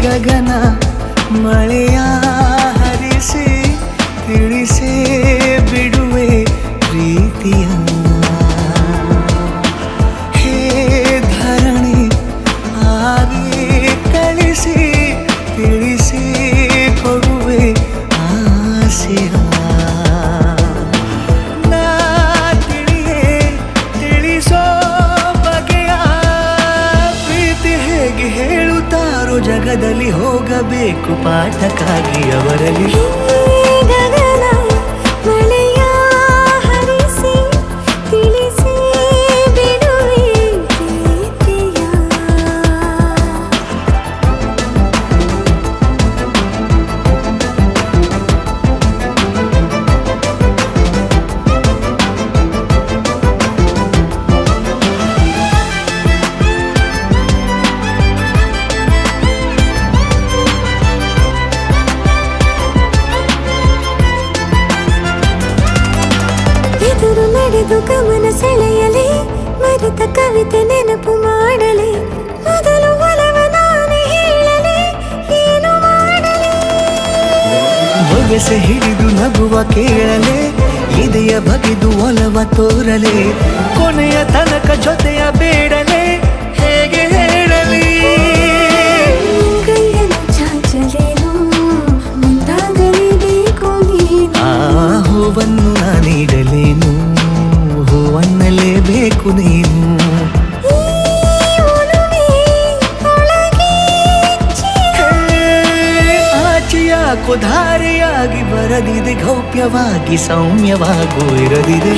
ಗಗನ ಮಳೆಯ ಹರಿಸಿ ತಿಳಿಸೇ ಬಿಡುವೆ ಪ್ರೀತಿಯ. ಹೇ ಧರಣಿ ಆಗಿ ಕಳಿಸಿ ತಿಳಿಸಿ ಕೊಡುವೆ ಆಸೆಯ. ನಾ ತಿಳಿಯೇ ತಿಳಿಸೋ ಬಗೆಯ ಪ್ರೀತಿ ಹೇಗೆ ಹೇಳುತ್ತಾರೋ ಜಗದಲ್ಲಿ ಹೋಗಬೇಕು ಪಾಠಕ್ಕಾಗಿ ಅವರಲ್ಲಿ. ಗಗನ ಮಳೆಯ ಹರಿಸಿ ತಿಳಿಸಿ ಬಿಡುವೆ ಪ್ರೀತಿಯ. ಎದುರು ನಡೆದು ಗಮನ ಸೆಳೆಯಲಿ, ಮರೆತ ಕವಿತೆ ನೆನಪು ಮಾಡಲಿ, ಮೊದಲು ಒಲವ ನಾನೇ ಹೇಳಲಿ, ಏನು ಮಾಡಲಿ. ಬೊಗಸೆ ಹಿಡಿದು ನಗುವ ಕೇಳಲೆ, ಇದೆಯ ಬಗೆದು ಒಲವ ತೋರಲೆ, ಕೊನೆಯ ತನಕ ಜೊತೆಯ ಬೇಡಲೆ, ಹೇಗೆ ಹೇಳಲಿ. ಕೈಯನ್ನು ಚಾಚಲೇನು, ಮುಂದಾಗಲೇಬೇಕು ನೀನು. ಆ ಹೂವನ್ನು ನಾನೀಡಲೇನು, ಹೂವನ್ನಲೇಬೇಕು ನೀನು. ಈ ಒಲವೇ ಒಳಗೆ ಆಚೆಯಾಕೋ ಧಾರೆಯಾಗಿ ಬರದಿದೆ, ಗೌಪ್ಯವಾಗಿ ಸೌಮ್ಯವಾಗೂ ಇರದಿದೆ.